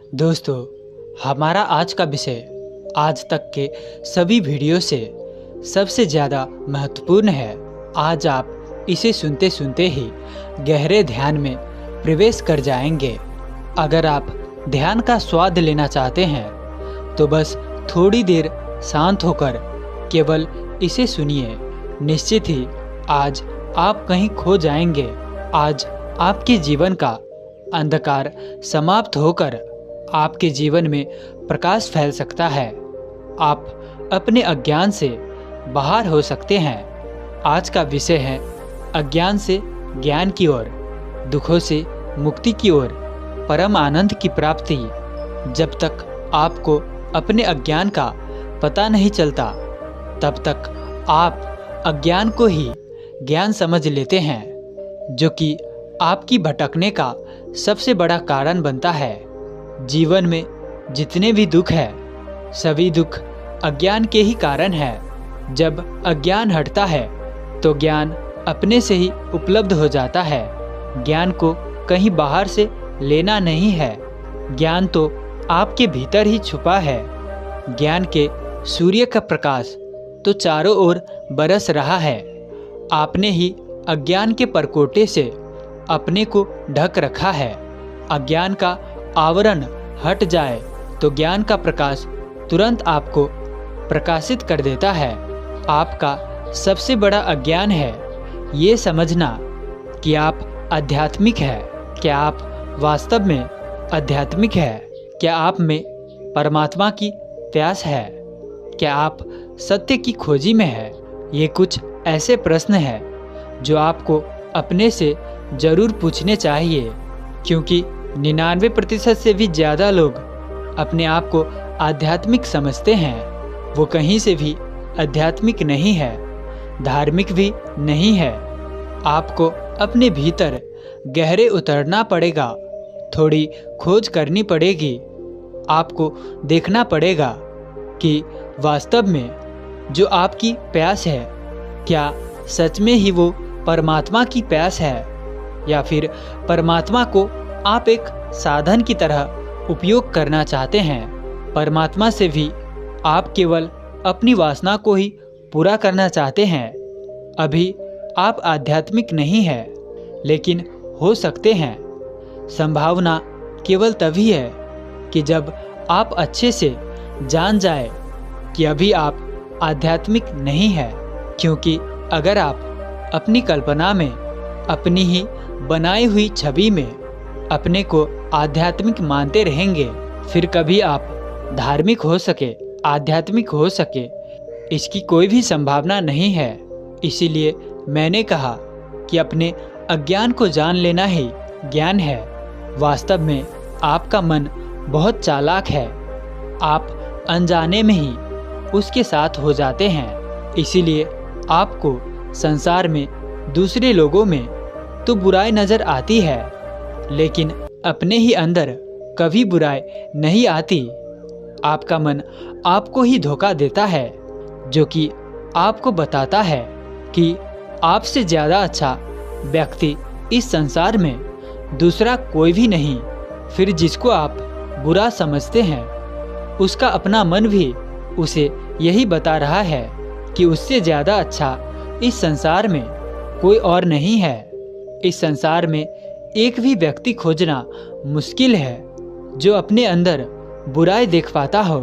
दोस्तों, हमारा आज का विषय आज तक के सभी वीडियो से सबसे ज़्यादा महत्वपूर्ण है। आज आप इसे सुनते सुनते ही गहरे ध्यान में प्रवेश कर जाएंगे। अगर आप ध्यान का स्वाद लेना चाहते हैं तो बस थोड़ी देर शांत होकर केवल इसे सुनिए। निश्चित ही आज आप कहीं खो जाएंगे। आज आपके जीवन का अंधकार समाप्त होकर आपके जीवन में प्रकाश फैल सकता है। आप अपने अज्ञान से बाहर हो सकते हैं। आज का विषय है अज्ञान से ज्ञान की ओर, दुखों से मुक्ति की ओर, परम आनंद की प्राप्ति। जब तक आपको अपने अज्ञान का पता नहीं चलता तब तक आप अज्ञान को ही ज्ञान समझ लेते हैं, जो कि आपकी भटकने का सबसे बड़ा कारण बनता है। जीवन में जितने भी दुख है सभी दुख अज्ञान के ही कारण है। जब अज्ञान हटता है तो ज्ञान अपने से ही उपलब्ध हो जाता है। ज्ञान को कहीं बाहर से लेना नहीं है, ज्ञान तो आपके भीतर ही छुपा है। ज्ञान के सूर्य का प्रकाश तो चारों ओर बरस रहा है। आपने ही अज्ञान के परकोटे से अपने को ढक रखा है। अज्ञान का आवरण हट जाए तो ज्ञान का प्रकाश तुरंत आपको प्रकाशित कर देता है। आपका सबसे बड़ा अज्ञान है ये समझना कि आप आध्यात्मिक है। क्या आप वास्तव में आध्यात्मिक है? क्या आप में परमात्मा की प्यास है? क्या आप सत्य की खोजी में है? ये कुछ ऐसे प्रश्न हैं जो आपको अपने से जरूर पूछने चाहिए, क्योंकि 99% से भी ज़्यादा लोग अपने आप को आध्यात्मिक समझते हैं। वो कहीं से भी आध्यात्मिक नहीं है, धार्मिक भी नहीं है। आपको अपने भीतर गहरे उतरना पड़ेगा, थोड़ी खोज करनी पड़ेगी। आपको देखना पड़ेगा कि वास्तव में जो आपकी प्यास है, क्या सच में ही वो परमात्मा की प्यास है, या फिर परमात्मा को आप एक साधन की तरह उपयोग करना चाहते हैं। परमात्मा से भी आप केवल अपनी वासना को ही पूरा करना चाहते हैं। अभी आप आध्यात्मिक नहीं है, लेकिन हो सकते हैं। संभावना केवल तभी है कि जब आप अच्छे से जान जाए कि अभी आप आध्यात्मिक नहीं है। क्योंकि अगर आप अपनी कल्पना में, अपनी ही बनाई हुई छवि में अपने को आध्यात्मिक मानते रहेंगे, फिर कभी आप धार्मिक हो सके, आध्यात्मिक हो सके, इसकी कोई भी संभावना नहीं है। इसीलिए मैंने कहा कि अपने अज्ञान को जान लेना ही ज्ञान है। वास्तव में आपका मन बहुत चालाक है। आप अनजाने में ही उसके साथ हो जाते हैं। इसीलिए आपको संसार में दूसरे लोगों में तो बुराई नज़र आती है, लेकिन अपने ही अंदर कभी बुराई नहीं आती। आपका मन आपको ही धोखा देता है, जो कि आपको बताता है कि आपसे ज़्यादा अच्छा व्यक्ति इस संसार में दूसरा कोई भी नहीं। फिर जिसको आप बुरा समझते हैं, उसका अपना मन भी उसे यही बता रहा है कि उससे ज़्यादा अच्छा इस संसार में कोई और नहीं है। इस संसार में एक भी व्यक्ति खोजना मुश्किल है जो अपने अंदर बुराई देख पाता हो।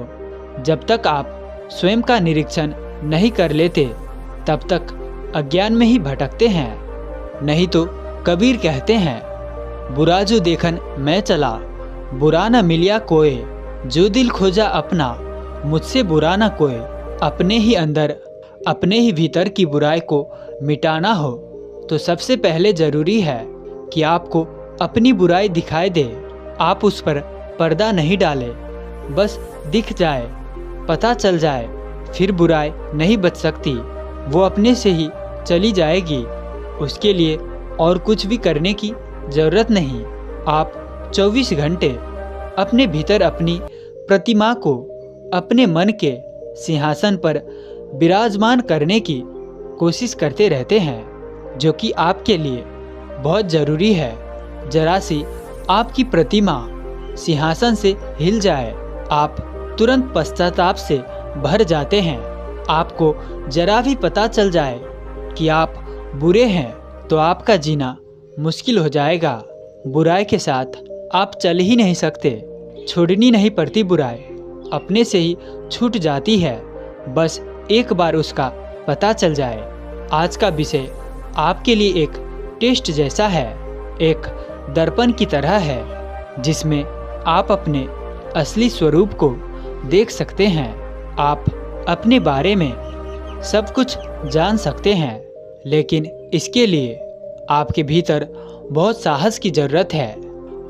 जब तक आप स्वयं का निरीक्षण नहीं कर लेते तब तक अज्ञान में ही भटकते हैं। नहीं तो कबीर कहते हैं, बुरा जो देखन मैं चला, बुरा न मिलिया कोय, जो दिल खोजा अपना, मुझसे बुरा न कोय। अपने ही अंदर, अपने ही भीतर की बुराई को मिटाना हो तो सबसे पहले ज़रूरी है कि आपको अपनी बुराई दिखाई दे। आप उस पर पर्दा नहीं डालें, बस दिख जाए, पता चल जाए, फिर बुराई नहीं बच सकती। वो अपने से ही चली जाएगी। उसके लिए और कुछ भी करने की ज़रूरत नहीं। आप 24 घंटे अपने भीतर अपनी प्रतिमा को अपने मन के सिंहासन पर विराजमान करने की कोशिश करते रहते हैं, जो कि आपके लिए बहुत ज़रूरी है। जरा सी आपकी प्रतिमा सिंहासन से हिल जाए। आप तुरंत पश्चाताप से भर जाते हैं। आपको जरा भी पता चल जाए कि आप बुरे हैं तो आपका जीना मुश्किल हो जाएगा। बुराई के साथ आप चल ही नहीं सकते। छोड़नी नहीं पड़ती बुराई, अपने से ही छूट जाती है, बस एक बार उसका पता चल जाए। आज का विषय आपके लिए एक टेस्ट जैसा है, एक दर्पण की तरह है जिसमें आप अपने असली स्वरूप को देख सकते हैं। आप अपने बारे में सब कुछ जान सकते हैं, लेकिन इसके लिए आपके भीतर बहुत साहस की ज़रूरत है,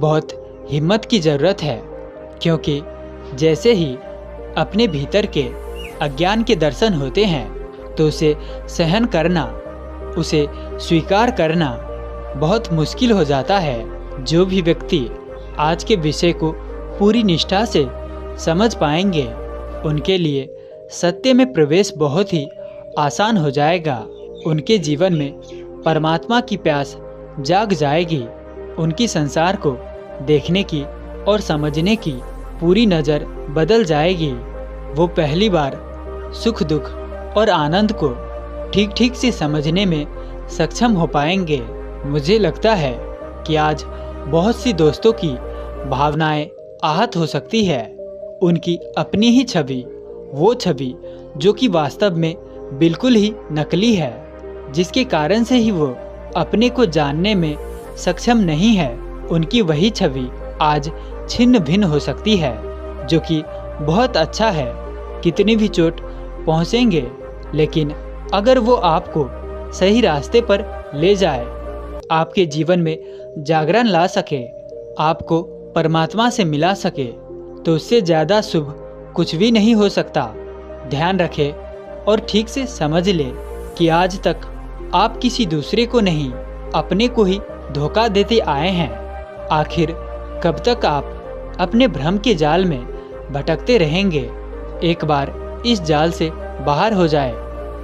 बहुत हिम्मत की ज़रूरत है, क्योंकि जैसे ही अपने भीतर के अज्ञान के दर्शन होते हैं तो उसे सहन करना, उसे स्वीकार करना बहुत मुश्किल हो जाता है। जो भी व्यक्ति आज के विषय को पूरी निष्ठा से समझ पाएंगे उनके लिए सत्य में प्रवेश बहुत ही आसान हो जाएगा। उनके जीवन में परमात्मा की प्यास जाग जाएगी। उनकी संसार को देखने की और समझने की पूरी नज़र बदल जाएगी। वो पहली बार सुख दुख और आनंद को ठीक ठीक से समझने में सक्षम हो पाएंगे। मुझे लगता है कि आज बहुत सी दोस्तों की भावनाएं आहत हो सकती है। उनकी अपनी ही छवि, वो छवि जो कि वास्तव में बिल्कुल ही नकली है, जिसके कारण से ही वो अपने को जानने में सक्षम नहीं है। उनकी वही छवि आज छिन्न भिन्न हो सकती है, जो कि बहुत अच्छा है। कितनी भी चोट पहुँचेंगे, लेकिन अगर वो आपको सही रास्ते पर ले जाए, आपके जीवन में जागरण ला सके, आपको परमात्मा से मिला सके, तो उससे ज़्यादा शुभ कुछ भी नहीं हो सकता। ध्यान रखें और ठीक से समझ ले कि आज तक आप किसी दूसरे को नहीं, अपने को ही धोखा देते आए हैं। आखिर कब तक आप अपने भ्रम के जाल में भटकते रहेंगे? एक बार इस जाल से बाहर हो जाए,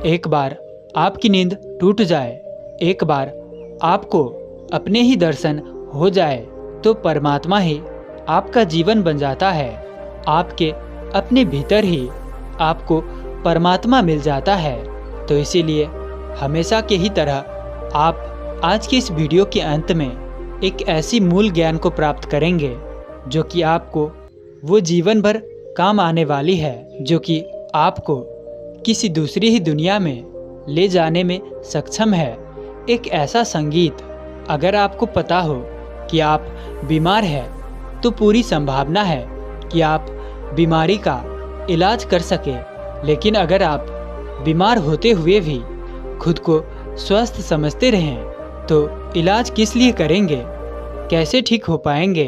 एक बार आपकी नींद टूट जाए, एक बार आपको अपने ही दर्शन हो जाए, तो परमात्मा ही आपका जीवन बन जाता है। आपके अपने भीतर ही आपको परमात्मा मिल जाता है। तो इसीलिए हमेशा के ही तरह आप आज के इस वीडियो के अंत में एक ऐसी मूल ज्ञान को प्राप्त करेंगे जो कि आपको वो जीवन भर काम आने वाली है, जो कि आपको किसी दूसरी ही दुनिया में ले जाने में सक्षम है। एक ऐसा संगीत, अगर आपको पता हो कि आप बीमार हैं तो पूरी संभावना है कि आप बीमारी का इलाज कर सके। लेकिन अगर आप बीमार होते हुए भी खुद को स्वस्थ समझते रहें तो इलाज किस लिए करेंगे, कैसे ठीक हो पाएंगे?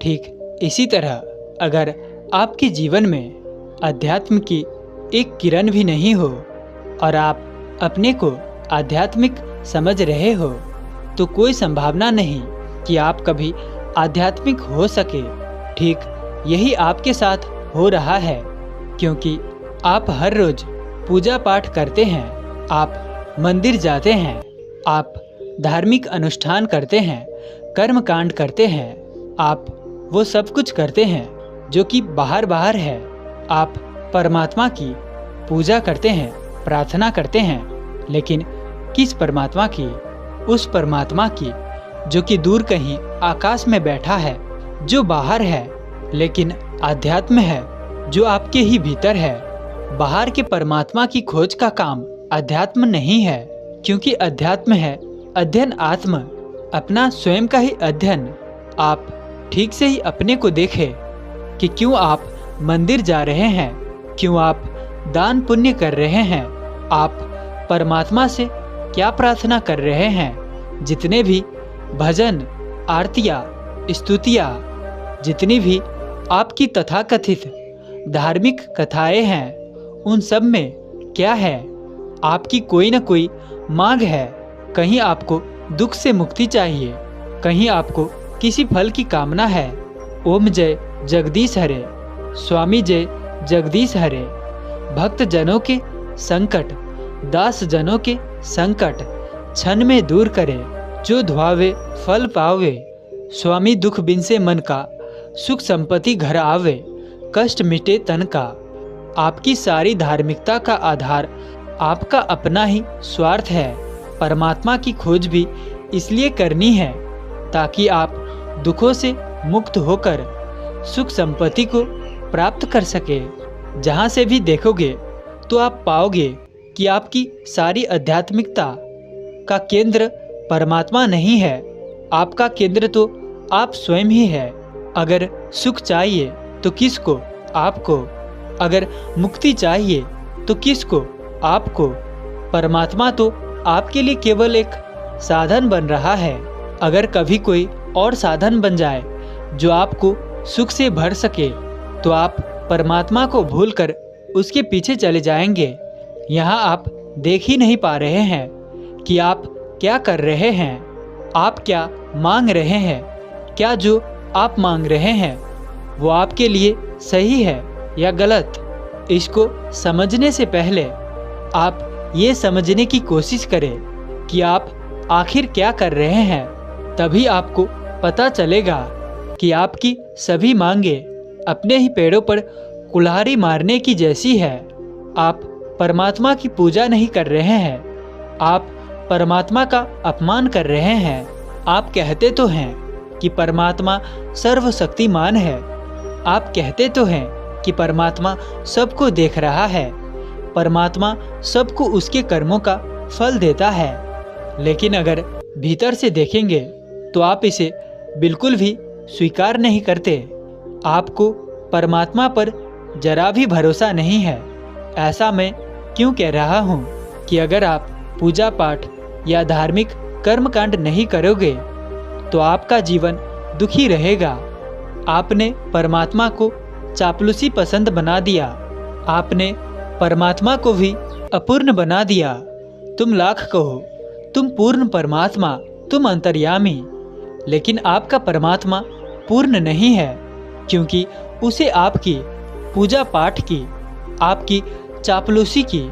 ठीक इसी तरह अगर आपके जीवन में अध्यात्म की एक किरण भी नहीं हो और आप अपने को आध्यात्मिक समझ रहे हो, तो कोई संभावना नहीं कि आप कभी आध्यात्मिक हो सके। ठीक यही आपके साथ हो रहा है, क्योंकि आप हर रोज पूजा पाठ करते हैं, आप मंदिर जाते हैं, आप धार्मिक अनुष्ठान करते हैं, कर्म कांड करते हैं, आप वो सब कुछ करते हैं जो कि बाहर बाहर है। आप परमात्मा की पूजा करते हैं, प्रार्थना करते हैं, लेकिन किस परमात्मा की? उस परमात्मा की जो कि दूर कहीं आकाश में बैठा है, जो बाहर है। लेकिन अध्यात्म है जो आपके ही भीतर है। बाहर के परमात्मा की खोज का काम अध्यात्म नहीं है, क्योंकि अध्यात्म है अध्ययन आत्म, अपना स्वयं का ही अध्ययन। आप ठीक से ही अपने को देखें कि क्यों आप मंदिर जा रहे हैं, क्यों आप दान पुण्य कर रहे हैं, आप परमात्मा से क्या प्रार्थना कर रहे हैं। जितने भी भजन, आरतियाँ, स्तुतियाँ, जितनी भी आपकी तथाकथित धार्मिक कथाएं हैं, उन सब में क्या है? आपकी कोई न कोई मांग है। कहीं आपको दुख से मुक्ति चाहिए, कहीं आपको किसी फल की कामना है। ओम जय जगदीश हरे, स्वामी जय जगदीश हरे। भक्त जनों के संकट, दास जनों के संकट क्षण में दूर करे, जो ध्वावे फल पावे। स्वामी दुख बिन से मन का सुख संपत्ति घर आवे, कष्ट मिटे तन का। आपकी सारी धार्मिकता का आधार आपका अपना ही स्वार्थ है। परमात्मा की खोज भी इसलिए करनी है ताकि आप दुखों से मुक्त होकर सुख संपत्ति को प्राप्त कर सके। जहाँ से भी देखोगे तो आप पाओगे कि आपकी सारी आध्यात्मिकता का केंद्र परमात्मा नहीं है, आपका केंद्र तो आप स्वयं ही है। अगर सुख चाहिए तो किसको? आपको। अगर मुक्ति चाहिए तो किसको? आपको। परमात्मा तो आपके लिए केवल एक साधन बन रहा है। अगर कभी कोई और साधन बन जाए जो आपको सुख से भर सके तो आप परमात्मा को भूलकर उसके पीछे चले जाएंगे। यहाँ आप देख ही नहीं पा रहे हैं कि आप क्या कर रहे हैं, आप क्या मांग रहे हैं। क्या जो आप मांग रहे हैं वो आपके लिए सही है या गलत? इसको समझने से पहले आप ये समझने की कोशिश करें कि आप आखिर क्या कर रहे हैं। तभी आपको पता चलेगा कि आपकी सभी मांगे अपने ही पेड़ों पर कुल्हाड़ी मारने की जैसी है। आप परमात्मा की पूजा नहीं कर रहे हैं, आप परमात्मा का अपमान कर रहे हैं। आप कहते तो हैं कि परमात्मा सर्वशक्तिमान है, आप कहते तो हैं कि परमात्मा सबको देख रहा है, परमात्मा सबको उसके कर्मों का फल देता है। लेकिन अगर भीतर से देखेंगे तो आप इसे बिल्कुल भी स्वीकार नहीं करते। आपको परमात्मा पर जरा भी भरोसा नहीं है। ऐसा मैं क्यों कह रहा हूँ कि अगर आप पूजा पाठ या धार्मिक कर्मकांड नहीं करोगे तो आपका जीवन दुखी रहेगा। आपने परमात्मा को चापलूसी पसंद बना दिया, आपने परमात्मा को भी अपूर्ण बना दिया। तुम लाख कहो, तुम पूर्ण परमात्मा, तुम अंतर्यामी, लेकिन आपका परमात्मा पूर्ण नहीं है, क्योंकि उसे आपकी पूजा पाठ की, आपकी चापलूसी की,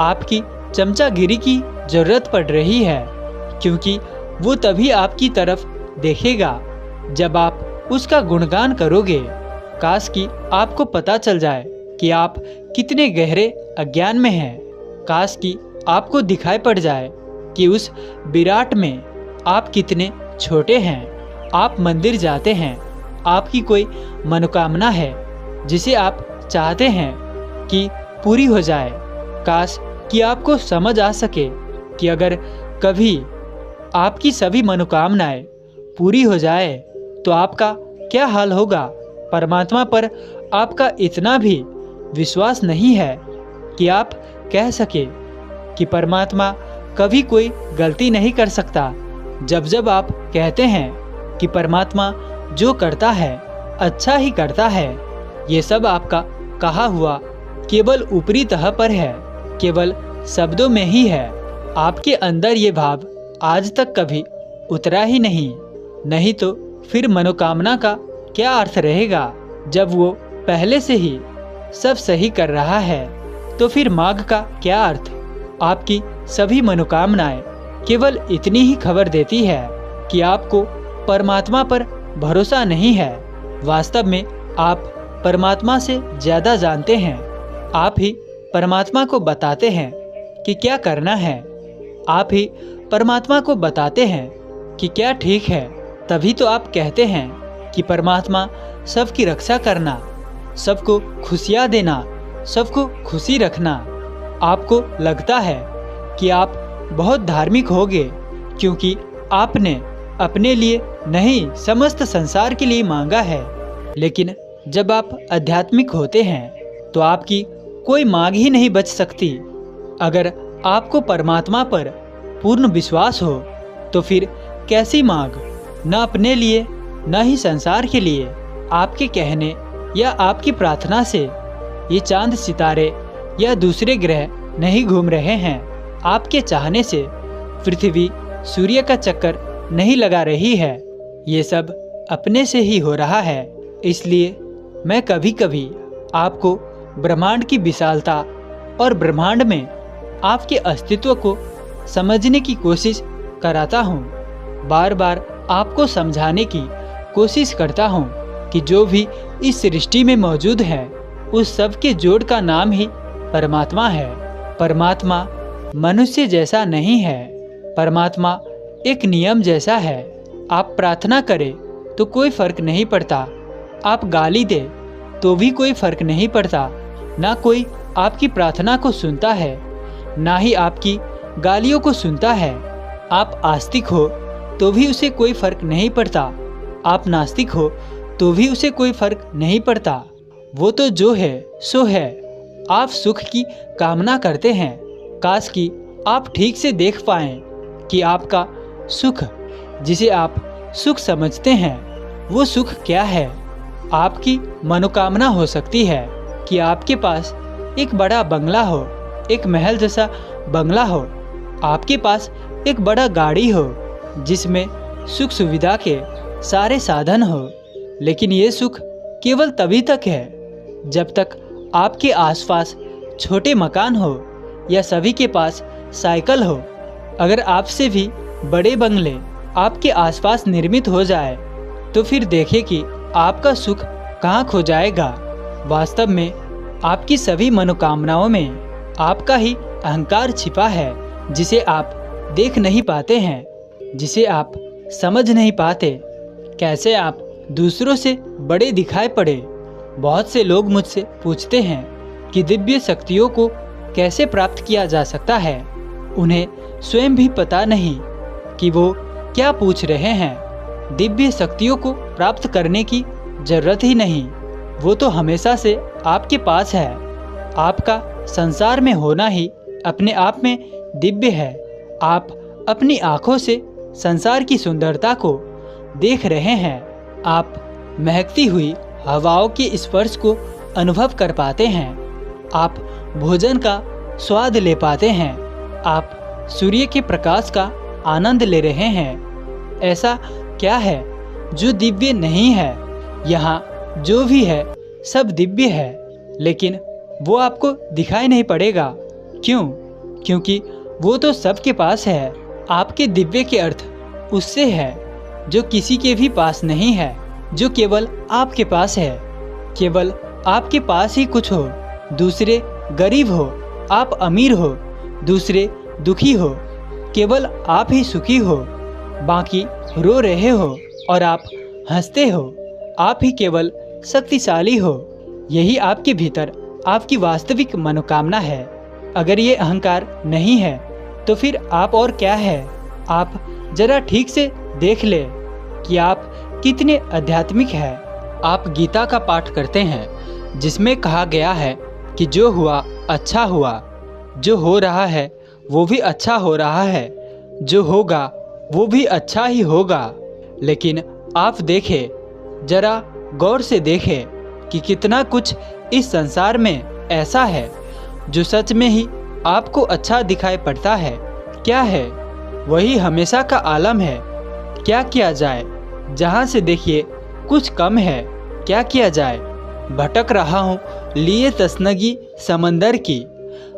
आपकी चमचागिरी की जरूरत पड़ रही है। क्योंकि वो तभी आपकी तरफ देखेगा जब आप उसका गुणगान करोगे। काश कि आपको पता चल जाए कि आप कितने गहरे अज्ञान में हैं। काश कि आपको दिखाई पड़ जाए कि उस विराट में आप कितने छोटे हैं। आप मंदिर जाते हैं, आपकी कोई मनोकामना है जिसे आप चाहते हैं कि पूरी हो जाए। काश कि आपको समझ आ सके कि अगर कभी आपकी सभी मनोकामनाएं पूरी हो जाए तो आपका क्या हाल होगा। परमात्मा पर आपका इतना भी विश्वास नहीं है कि आप कह सके कि परमात्मा कभी कोई गलती नहीं कर सकता। जब जब आप कहते हैं कि परमात्मा जो करता है अच्छा ही करता है, ये सब आपका कहा हुआ केवल ऊपरी तह पर है, केवल शब्दों में ही है। आपके अंदर ये भाव आज तक कभी उतरा ही नहीं तो फिर मनोकामना का क्या अर्थ रहेगा। जब वो पहले से ही सब सही कर रहा है तो फिर मांग का क्या अर्थ। आपकी सभी मनोकामनाएं केवल इतनी ही खबर देती है कि आपको परमात्मा पर भरोसा नहीं है। वास्तव में आप परमात्मा से ज़्यादा जानते हैं। आप ही परमात्मा को बताते हैं कि क्या करना है, आप ही परमात्मा को बताते हैं कि क्या ठीक है। तभी तो आप कहते हैं कि परमात्मा सबकी रक्षा करना, सबको खुशियाँ देना, सबको खुशी रखना। आपको लगता है कि आप बहुत धार्मिक होगे क्योंकि आपने अपने लिए नहीं समस्त संसार के लिए मांगा है। लेकिन जब आप आध्यात्मिक होते हैं तो आपकी कोई मांग ही नहीं बच सकती। अगर आपको परमात्मा पर पूर्ण विश्वास हो तो फिर कैसी मांग, न अपने लिए न ही संसार के लिए। आपके कहने या आपकी प्रार्थना से ये चांद सितारे या दूसरे ग्रह नहीं घूम रहे हैं। आपके चाहने से पृथ्वी सूर्य का चक्कर नहीं लगा रही है। ये सब अपने से ही हो रहा है। इसलिए मैं कभी कभी आपको ब्रह्मांड की विशालता और ब्रह्मांड में आपके अस्तित्व को समझने की कोशिश कराता हूँ। बार बार आपको समझाने की कोशिश करता हूँ कि जो भी इस सृष्टि में मौजूद है उस सब के जोड़ का नाम ही परमात्मा है। परमात्मा मनुष्य जैसा नहीं है। परमात्मा एक नियम जैसा है। आप प्रार्थना करें तो कोई फर्क नहीं पड़ता, आप गाली दे तो भी कोई फर्क नहीं पड़ता। ना कोई आपकी प्रार्थना को सुनता है, ना ही आपकी गालियों को सुनता है। आप आस्तिक हो तो भी उसे कोई फर्क नहीं पड़ता, आप नास्तिक हो तो भी उसे कोई फर्क नहीं पड़ता। वो तो जो है सो है। आप सुख की कामना करते हैं, काश कि आप ठीक से देख पाएं कि आपका सुख, जिसे आप सुख समझते हैं, वो सुख क्या है। आपकी मनोकामना हो सकती है कि आपके पास एक बड़ा बंगला हो, एक महल जैसा बंगला हो, आपके पास एक बड़ा गाड़ी हो जिसमें सुख सुविधा के सारे साधन हो। लेकिन ये सुख केवल तभी तक है जब तक आपके आसपास छोटे मकान हो या सभी के पास साइकिल हो। अगर आपसे भी बड़े बंगले आपके आसपास निर्मित हो जाए तो फिर देखें कि आपका सुख कहाँ खो जाएगा। वास्तव में आपकी सभी मनोकामनाओं में आपका ही अहंकार छिपा है, जिसे आप देख नहीं पाते हैं, जिसे आप समझ नहीं पाते। कैसे आप दूसरों से बड़े दिखाई पड़े। बहुत से लोग मुझसे पूछते हैं कि दिव्य शक्तियों को कैसे प्राप्त किया जा सकता है। उन्हें स्वयं भी पता नहीं कि वो क्या पूछ रहे हैं। दिव्य शक्तियों को प्राप्त करने की जरूरत ही नहीं, वो तो हमेशा से आपके पास है। आपका संसार में होना ही अपने आप में दिव्य है। आप अपनी आँखों से संसार की सुंदरता को देख रहे हैं। आप महकती हुई हवाओं के स्पर्श को अनुभव कर पाते हैं। आप भोजन का स्वाद ले पाते हैं। आप सूर्य के प्रकाश का आनंद ले रहे हैं। ऐसा क्या है जो दिव्य नहीं है। यहाँ जो भी है सब दिव्य है, लेकिन वो आपको दिखाई नहीं पड़ेगा। क्यों? क्योंकि वो तो सबके पास है। आपके दिव्य के अर्थ उससे है जो किसी के भी पास नहीं है, जो केवल आपके पास है। केवल आपके पास ही कुछ हो, दूसरे गरीब हो, आप अमीर हो, दूसरे दुखी हो, केवल आप ही सुखी हो, बाकी रो रहे हो और आप हंसते हो। आप ही केवल शक्तिशाली हो। यही आपके भीतर आपकी वास्तविक मनोकामना है। अगर ये अहंकार नहीं है तो फिर आप और क्या है। आप जरा ठीक से देख ले कि आप कितने आध्यात्मिक हैं। आप गीता का पाठ करते हैं जिसमें कहा गया है कि जो हुआ अच्छा हुआ, जो हो रहा है वो भी अच्छा हो रहा है, जो होगा वो भी अच्छा ही होगा। लेकिन आप देखें, जरा गौर से देखें कि कितना कुछ इस संसार में ऐसा है जो सच में ही आपको अच्छा दिखाई पड़ता है। क्या है? वही हमेशा का आलम है। क्या किया जाए? जहाँ से देखिए कुछ कम है। क्या किया जाए? भटक रहा हूँ लिए तसनगी समंदर की,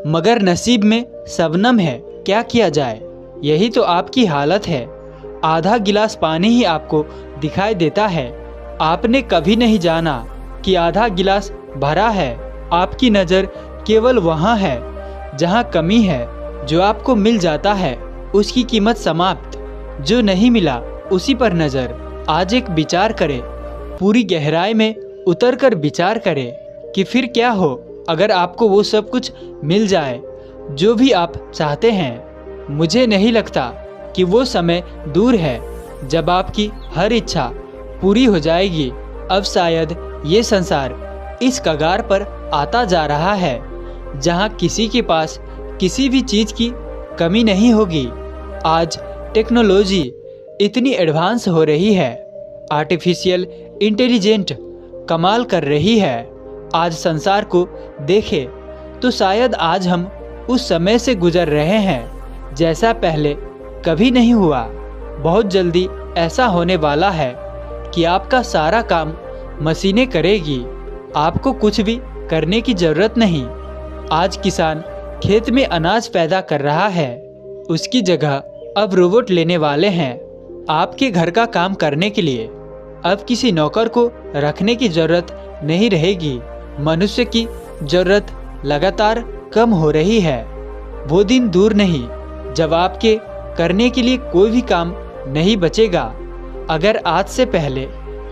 मगर नसीब में शबनम है। क्या किया जाए? यही तो आपकी हालत है। आधा गिलास पानी ही आपको दिखाई देता है। आपने कभी नहीं जाना कि आधा गिलास भरा है। आपकी नज़र केवल वहाँ है जहाँ कमी है। जो आपको मिल जाता है उसकी कीमत समाप्त, जो नहीं मिला उसी पर नज़र। आज एक विचार करें, पूरी गहराई में उतरकर विचार करें कि फिर क्या हो अगर आपको वो सब कुछ मिल जाए जो भी आप चाहते हैं। मुझे नहीं लगता कि वो समय दूर है जब आपकी हर इच्छा पूरी हो जाएगी। अब शायद ये संसार इस कगार पर आता जा रहा है जहाँ किसी के पास किसी भी चीज़ की कमी नहीं होगी। आज टेक्नोलॉजी इतनी एडवांस हो रही है, आर्टिफिशियल इंटेलिजेंट कमाल कर रही है। आज संसार को देखें तो शायद आज हम उस समय से गुजर रहे हैं जैसा पहले कभी नहीं हुआ। बहुत जल्दी ऐसा होने वाला है कि आपका सारा काम मशीनें करेगी। आपको कुछ भी करने की ज़रूरत नहीं। आज किसान खेत में अनाज पैदा कर रहा है, उसकी जगह अब रोबोट लेने वाले हैं आपके घर का काम करने के लिए। अब किसी नौकर को रखने की जरूरत नहीं रहेगी। मनुष्य की जरूरत लगातार कम हो रही है। वो दिन दूर नहीं जब आपके करने के लिए कोई भी काम नहीं बचेगा। अगर आज से पहले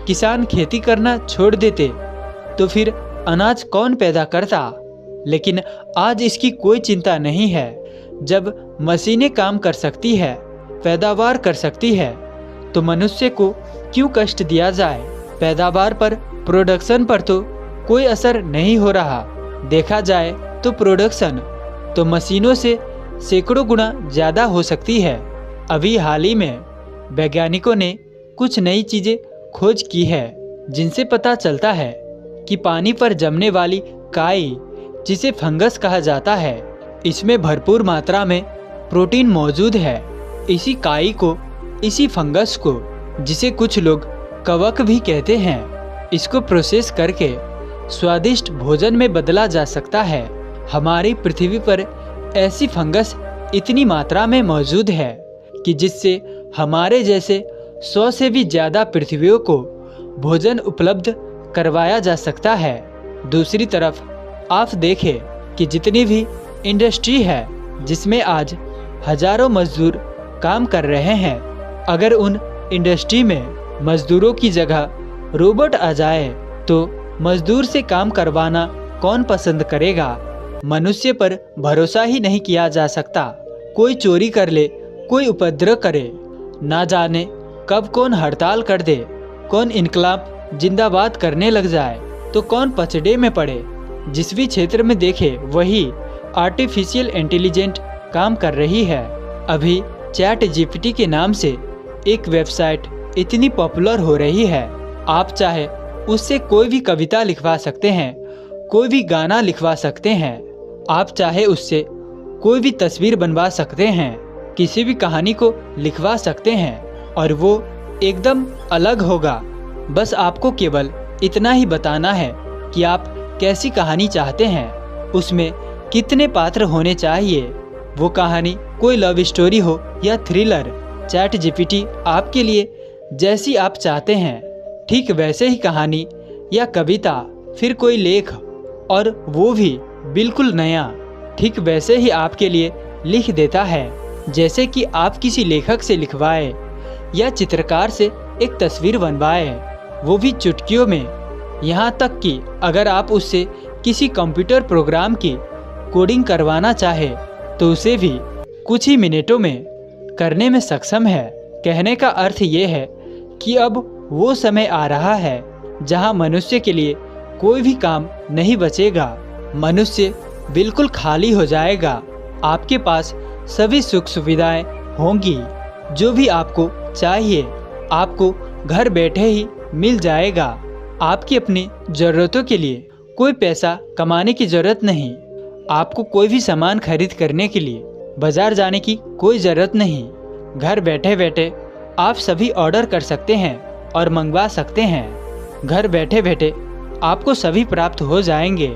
किसान खेती करना छोड़ देते तो फिर अनाज कौन पैदा करता? लेकिन आज इसकी कोई चिंता नहीं है। जब मशीनें काम कर सकती है, पैदावार कर सकती है, तो मनुष्य को क्यों कष्ट दिया जाए? पैदावार पर, प्रोडक्शन पर तो कोई असर नहीं हो रहा। देखा जाए तो प्रोडक्शन तो मशीनों से सैकड़ों गुना ज़्यादा हो सकती है। अभी हाल ही में वैज्ञानिकों ने कुछ नई चीज़ें खोज की है जिनसे पता चलता है कि पानी पर जमने वाली काई, जिसे फंगस कहा जाता है, इसमें भरपूर मात्रा में प्रोटीन मौजूद है। इसी काई को, इसी फंगस को, जिसे कुछ लोग कवक भी कहते हैं, इसको प्रोसेस करके स्वादिष्ट भोजन में बदला जा सकता है। हमारी पृथ्वी पर ऐसी फंगस इतनी मात्रा में मौजूद है कि जिससे हमारे जैसे 100 से भी ज़्यादा पृथ्वियों को भोजन उपलब्ध करवाया जा सकता है। दूसरी तरफ आप देखें कि जितनी भी इंडस्ट्री है जिसमें आज हजारों मजदूर काम कर रहे हैं, अगर उन इंडस्ट्री में मजदूरों की जगह रोबोट आ जाए तो मजदूर से काम करवाना कौन पसंद करेगा? मनुष्य पर भरोसा ही नहीं किया जा सकता। कोई चोरी कर ले, कोई उपद्रव करे, ना जाने कब कौन हड़ताल कर दे, कौन इनकलाब जिंदाबाद करने लग जाए तो कौन पचड़े में पड़े। जिस भी क्षेत्र में देखे वही आर्टिफिशियल इंटेलिजेंट काम कर रही है। अभी चैट जीपीटी के नाम से एक वेबसाइट इतनी पॉपुलर हो रही है, आप चाहे उससे कोई भी कविता लिखवा सकते हैं, कोई भी गाना लिखवा सकते हैं, आप चाहे उससे कोई भी तस्वीर बनवा सकते हैं, किसी भी कहानी को लिखवा सकते हैं और वो एकदम अलग होगा। बस आपको केवल इतना ही बताना है कि आप कैसी कहानी चाहते हैं, उसमें कितने पात्र होने चाहिए। वो कहानी कोई लव स्टोरी हो या थ्रिलर, चैट जीपीटी आपके लिए जैसी आप चाहते हैं ठीक वैसे ही कहानी या कविता, फिर कोई लेख, और वो भी बिल्कुल नया, ठीक वैसे ही आपके लिए लिख देता है जैसे कि आप किसी लेखक से लिखवाए या चित्रकार से एक तस्वीर बनवाए, वो भी चुटकियों में। यहाँ तक कि अगर आप उससे किसी कंप्यूटर प्रोग्राम की कोडिंग करवाना चाहे तो उसे भी कुछ ही मिनटों में करने में सक्षम है। कहने का अर्थ ये है कि अब वो समय आ रहा है जहाँ मनुष्य के लिए कोई भी काम नहीं बचेगा। मनुष्य बिल्कुल खाली हो जाएगा। आपके पास सभी सुख सुविधाएं होंगी, जो भी आपको चाहिए आपको घर बैठे ही मिल जाएगा। आपकी अपनी ज़रूरतों के लिए कोई पैसा कमाने की ज़रूरत नहीं। आपको कोई भी सामान खरीद करने के लिए बाजार जाने की कोई ज़रूरत नहीं। घर बैठे बैठे आप सभी ऑर्डर कर सकते हैं और मंगवा सकते हैं। घर बैठे बैठे आपको सभी प्राप्त हो जाएंगे।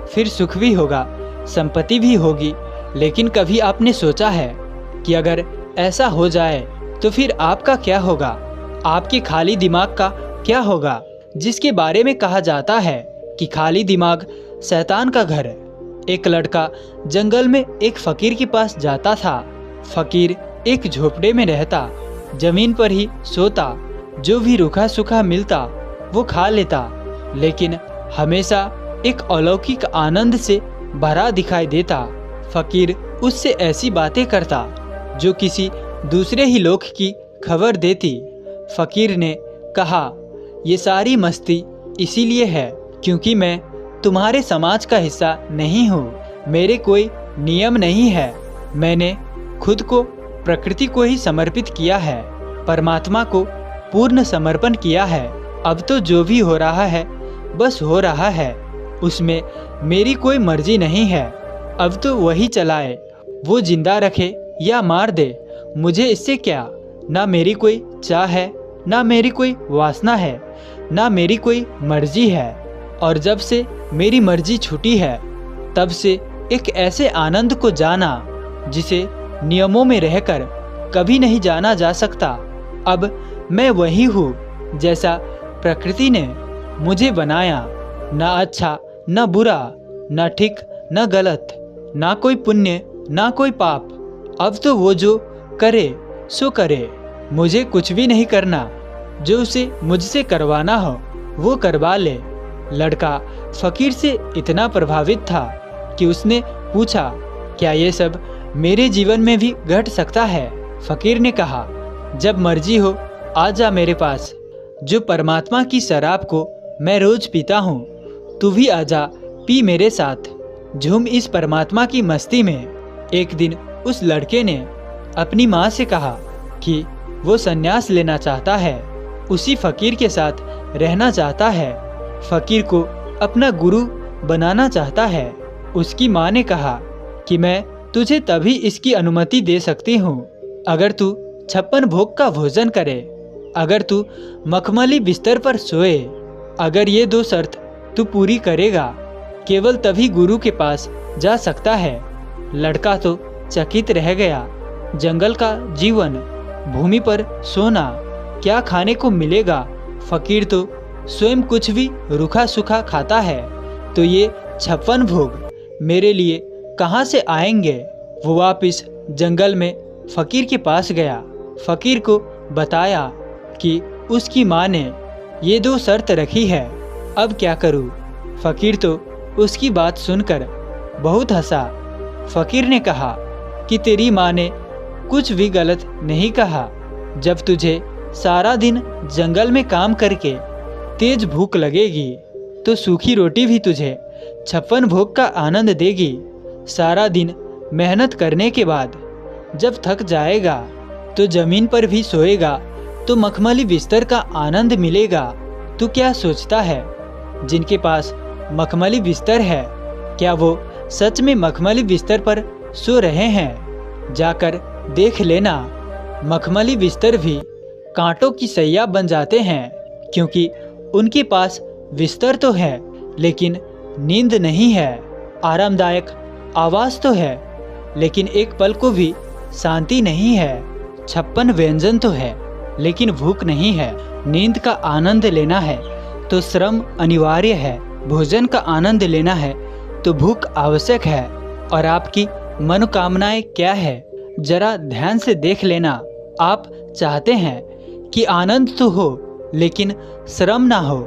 फिर सुख भी होगा, संपत्ति भी होगी। लेकिन कभी आपने सोचा है कि अगर ऐसा हो जाए तो फिर आपका क्या होगा? आपके खाली दिमाग का क्या होगा, जिसके बारे में कहा जाता है कि खाली दिमाग शैतान का घर है। एक लड़का जंगल में एक फकीर के पास जाता था। फकीर एक झोपड़े में रहता, जमीन पर ही सोता, जो भी रूखा सूखा मिलता वो खा लेता, लेकिन हमेशा एक अलौकिक आनंद से भरा दिखाई देता। फकीर उससे ऐसी बातें करता जो किसी दूसरे ही लोक की खबर देती। फकीर ने कहा, ये सारी मस्ती इसीलिए है क्योंकि मैं तुम्हारे समाज का हिस्सा नहीं हूँ। मेरे कोई नियम नहीं है। मैंने खुद को प्रकृति को ही समर्पित किया है, परमात्मा को पूर्ण समर्पण किया है। अब तो जो भी हो रहा है बस हो रहा है, उसमें मेरी कोई मर्जी नहीं है। अब तो वही चलाए, वो जिंदा रखे या मार दे, मुझे इससे क्या। ना मेरी कोई चाह है, ना मेरी कोई वासना है, ना मेरी कोई मर्जी है। और जब से मेरी मर्जी छूटी है तब से एक ऐसे आनंद को जाना जिसे नियमों में रहकर कभी नहीं जाना जा सकता। अब मैं वही हूँ जैसा प्रकृति ने मुझे बनाया, ना अच्छा न बुरा, न ठीक न गलत, ना कोई पुण्य ना कोई पाप। अब तो वो जो करे सो करे, मुझे कुछ भी नहीं करना। जो उसे मुझसे करवाना हो वो करवा ले। लड़का फकीर से इतना प्रभावित था कि उसने पूछा, क्या ये सब मेरे जीवन में भी घट सकता है? फकीर ने कहा, जब मर्जी हो आ जा मेरे पास। जो परमात्मा की शराब को मैं रोज पीता हूँ, तू भी आजा पी मेरे साथ। झूम इस परमात्मा की मस्ती में। एक दिन उस लड़के ने अपनी माँ से कहा कि वो संन्यास लेना चाहता है, उसी फकीर के साथ रहना चाहता है, फकीर को अपना गुरु बनाना चाहता है। उसकी माँ ने कहा कि मैं तुझे तभी इसकी अनुमति दे सकती हूँ अगर तू 56 भोग का भोजन करे, अगर तू मखमली बिस्तर पर सोए। अगर ये 2 शर्त तू पूरी करेगा, केवल तभी गुरु के पास जा सकता है। लड़का तो चकित रह गया। जंगल का जीवन, भूमि पर सोना, क्या खाने को मिलेगा? फकीर तो स्वयं कुछ भी रूखा सूखा खाता है, तो ये 56 भोग मेरे लिए कहाँ से आएंगे? वो वापिस जंगल में फकीर के पास गया। फकीर को बताया कि उसकी माँ ने ये 2 शर्त रखी है, अब क्या करूँ? फकीर तो उसकी बात सुनकर बहुत हंसा। फकीर ने कहा कि तेरी माँ ने कुछ भी गलत नहीं कहा। जब तुझे सारा दिन जंगल में काम करके तेज भूख लगेगी, तो सूखी रोटी भी तुझे 56 भोग का आनंद देगी। सारा दिन मेहनत करने के बाद जब थक जाएगा, तो जमीन पर भी सोएगा, तो मखमली बिस्तर का आनंद मिलेगा। तू क्या सोचता है? जिनके पास मखमली बिस्तर है, क्या वो सच में मखमली बिस्तर पर सो रहे हैं? जाकर देख लेना, मखमली बिस्तर भी कांटों की सैया बन जाते हैं, क्योंकि उनके पास बिस्तर तो है लेकिन नींद नहीं है। आरामदायक आवाज़ तो है लेकिन एक पल को भी शांति नहीं है। 56 व्यंजन तो है लेकिन भूख नहीं है। नींद का आनंद लेना है तो श्रम अनिवार्य है। भोजन का आनंद लेना है तो भूख आवश्यक है। और आपकी मनोकामनाएं क्या है, जरा ध्यान से देख लेना। आप चाहते हैं कि आनंद तो हो लेकिन श्रम ना हो।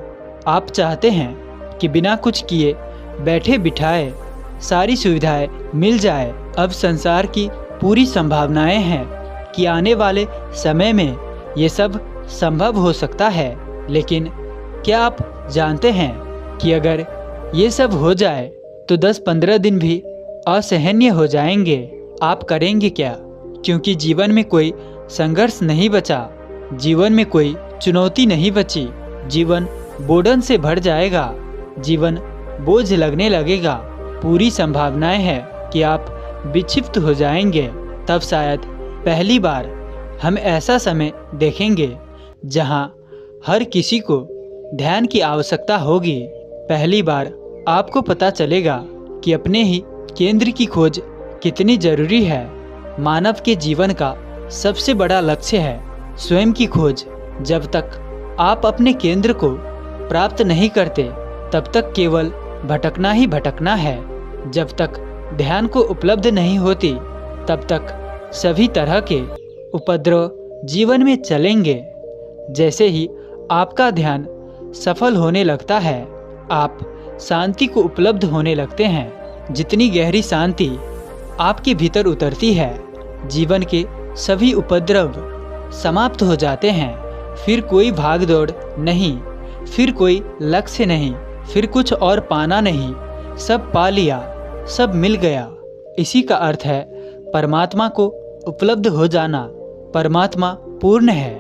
आप चाहते हैं कि बिना कुछ किए बैठे बिठाए सारी सुविधाएं मिल जाए। अब संसार की पूरी संभावनाएं हैं कि आने वाले समय में ये सब संभव हो सकता है। लेकिन क्या आप जानते हैं कि अगर ये सब हो जाए तो 10-15 दिन भी असहनीय हो जाएंगे। आप करेंगे क्या? क्योंकि जीवन में कोई संघर्ष नहीं बचा, जीवन में कोई चुनौती नहीं बची। जीवन बोझन से भर जाएगा, जीवन बोझ लगने लगेगा। पूरी संभावनाएं हैं कि आप विक्षिप्त हो जाएंगे। तब शायद पहली बार हम ऐसा समय देखेंगे जहां हर किसी को ध्यान की आवश्यकता होगी। पहली बार आपको पता चलेगा कि अपने ही केंद्र की खोज कितनी जरूरी है। मानव के जीवन का सबसे बड़ा लक्ष्य है स्वयं की खोज। जब तक आप अपने केंद्र को प्राप्त नहीं करते, तब तक केवल भटकना ही भटकना है। जब तक ध्यान को उपलब्ध नहीं होती, तब तक सभी तरह के उपद्रव जीवन में चलेंगे। जैसे ही आपका ध्यान सफल होने लगता है, आप शांति को उपलब्ध होने लगते हैं। जितनी गहरी शांति आपके भीतर उतरती है, जीवन के सभी उपद्रव समाप्त हो जाते हैं। फिर कोई भाग दौड़ नहीं, फिर कोई लक्ष्य नहीं, फिर कुछ और पाना नहीं। सब पा लिया, सब मिल गया। इसी का अर्थ है परमात्मा को उपलब्ध हो जाना। परमात्मा पूर्ण है।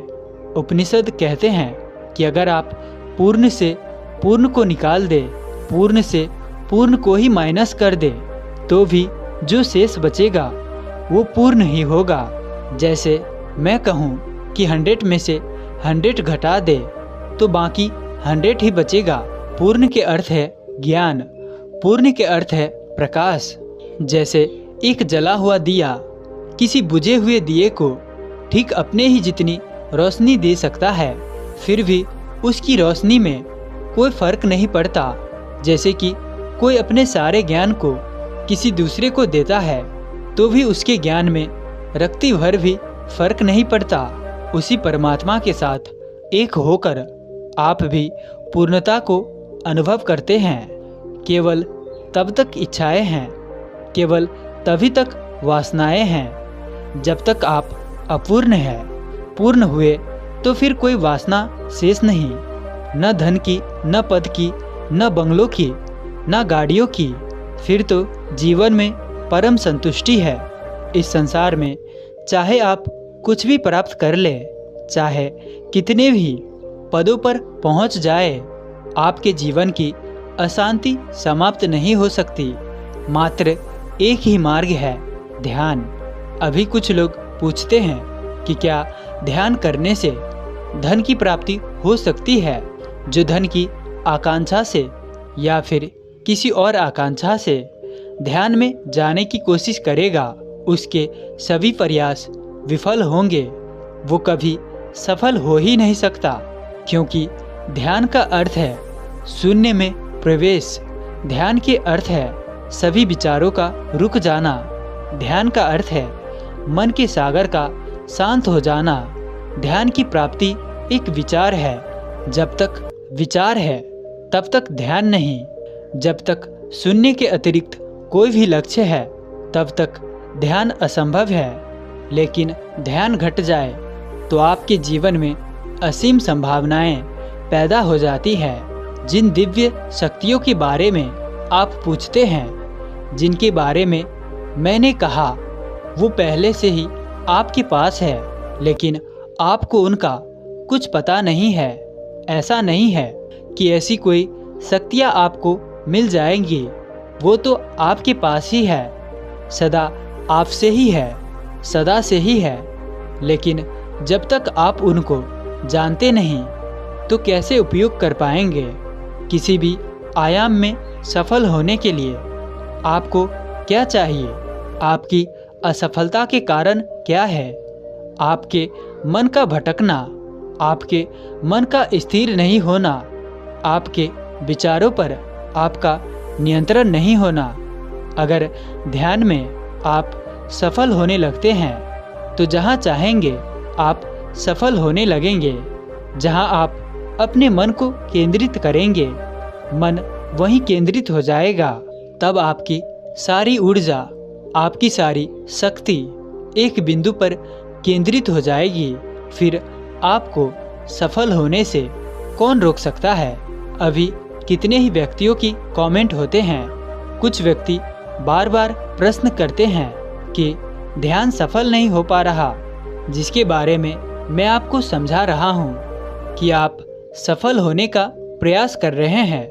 उपनिषद कहते हैं कि अगर आप पूर्ण से पूर्ण को निकाल दे, पूर्ण से पूर्ण को ही माइनस कर दे, तो भी जो शेष बचेगा वो पूर्ण ही होगा। जैसे मैं कहूँ कि 100 में से 100 घटा दे तो बाकी 100 ही बचेगा। पूर्ण के अर्थ है ज्ञान, पूर्ण के अर्थ है प्रकाश। जैसे एक जला हुआ दिया किसी बुझे हुए दिए को ठीक अपने ही जितनी रोशनी दे सकता है, फिर भी उसकी रोशनी में कोई फर्क नहीं पड़ता। जैसे कि कोई अपने सारे ज्ञान को किसी दूसरे को देता है तो भी उसके ज्ञान में रत्ती भर भी फर्क नहीं पड़ता। उसी परमात्मा के साथ एक होकर आप भी पूर्णता को अनुभव करते हैं। केवल तब तक इच्छाएं हैं, केवल तभी तक वासनाएं हैं जब तक आप अपूर्ण हैं। पूर्ण हुए तो फिर कोई वासना शेष नहीं, न धन की, न पद की, न बंगलों की, न गाड़ियों की। फिर तो जीवन में परम संतुष्टि है। इस संसार में चाहे आप कुछ भी प्राप्त कर ले, चाहे कितने भी पदों पर पहुंच जाए, आपके जीवन की अशांति समाप्त नहीं हो सकती। मात्र एक ही मार्ग है, ध्यान। अभी कुछ लोग पूछते हैं कि क्या ध्यान करने से धन की प्राप्ति हो सकती है? जो धन की आकांक्षा से या फिर किसी और आकांक्षा से ध्यान में जाने की कोशिश करेगा, उसके सभी प्रयास विफल होंगे। वो कभी सफल हो ही नहीं सकता, क्योंकि ध्यान का अर्थ है शून्य में प्रवेश। ध्यान के अर्थ है सभी विचारों का रुक जाना। ध्यान का अर्थ है मन के सागर का शांत हो जाना। ध्यान की प्राप्ति एक विचार है। जब तक विचार है तब तक ध्यान नहीं। जब तक शून्य के अतिरिक्त कोई भी लक्ष्य है तब तक ध्यान असंभव है। लेकिन ध्यान घट जाए तो आपके जीवन में असीम संभावनाएं पैदा हो जाती है। जिन दिव्य शक्तियों के बारे में आप पूछते हैं, जिनके बारे में मैंने कहा, वो पहले से ही आपके पास है, लेकिन आपको उनका कुछ पता नहीं है। ऐसा नहीं है कि ऐसी कोई शक्तियाँ आपको मिल जाएंगी, वो तो आपके पास ही है, सदा आपसे ही है, सदा से ही है। लेकिन जब तक आप उनको जानते नहीं तो कैसे उपयोग कर पाएंगे? किसी भी आयाम में सफल होने के लिए आपको क्या चाहिए? आपकी असफलता के कारण क्या है? आपके मन का भटकना, आपके मन का स्थिर नहीं होना, आपके विचारों पर आपका नियंत्रण नहीं होना। अगर ध्यान में आप सफल होने लगते हैं तो जहाँ चाहेंगे आप सफल होने लगेंगे। जहाँ आप अपने मन को केंद्रित करेंगे, मन वहीं केंद्रित हो जाएगा। तब आपकी सारी ऊर्जा, आपकी सारी शक्ति एक बिंदु पर केंद्रित हो जाएगी। फिर आपको सफल होने से कौन रोक सकता है? अभी कितने ही व्यक्तियों की कमेंट होते हैं। कुछ व्यक्ति बार बार प्रश्न करते हैं कि ध्यान सफल नहीं हो पा रहा, जिसके बारे में मैं आपको समझा रहा हूँ कि आप सफल होने का प्रयास कर रहे हैं,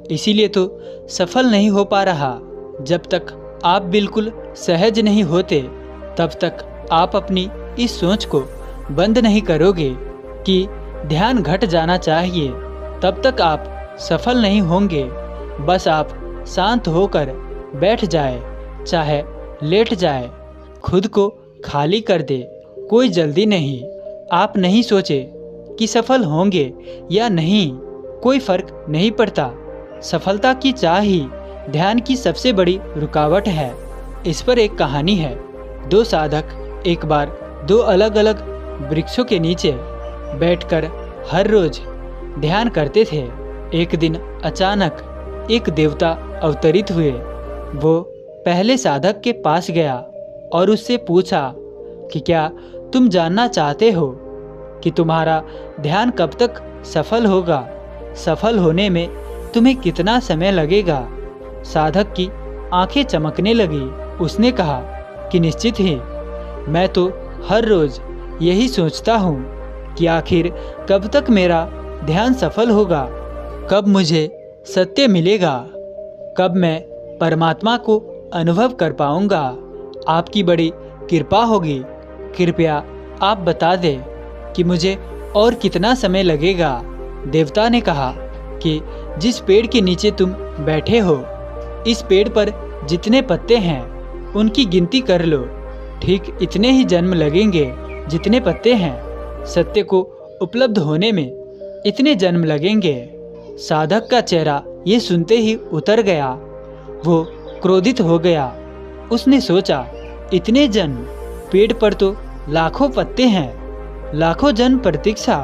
इसीलिए तो सफल नहीं हो पा रहा। जब तक आप बिल्कुल सहज नहीं होते तब तक आप अपनी इस सोच को बंद नहीं करोगे कि ध्यान घट जाना चाहिए, तब तक आप सफल नहीं होंगे। बस आप शांत होकर बैठ जाए, चाहे लेट जाए, खुद को खाली कर दे। कोई जल्दी नहीं। आप नहीं सोचे कि सफल होंगे या नहीं, कोई फर्क नहीं पड़ता। सफलता की चाह ही ध्यान की सबसे बड़ी रुकावट है। इस पर एक कहानी है। दो साधक एक बार दो अलग अलग वृक्षों के नीचे बैठकर हर रोज ध्यान करते थे। एक दिन अचानक एक देवता अवतरित हुए। वो पहले साधक के पास गया और उससे पूछा कि क्या तुम जानना चाहते हो कि तुम्हारा ध्यान कब तक सफल होगा? सफल होने में तुम्हें कितना समय लगेगा? साधक की आंखें चमकने लगी। उसने कहा कि निश्चित ही, मैं तो हर रोज यही सोचता हूँ कि आखिर कब तक मेरा ध्यान सफल होगा, कब मुझे सत्य मिलेगा, कब मैं परमात्मा को अनुभव कर पाऊँगा। आपकी बड़ी कृपा होगी, कृपया आप बता दें कि मुझे और कितना समय लगेगा। देवता ने कहा कि जिस पेड़ के नीचे तुम बैठे हो, इस पेड़ पर जितने पत्ते हैं उनकी गिनती कर लो। ठीक इतने ही जन्म लगेंगे जितने पत्ते हैं। सत्य को उपलब्ध होने में इतने जन्म लगेंगे। साधक का चेहरा ये सुनते ही उतर गया। वो क्रोधित हो गया। उसने सोचा, इतने जन्म, पेड़ पर तो लाखों पत्ते हैं, लाखों जन्म प्रतीक्षा।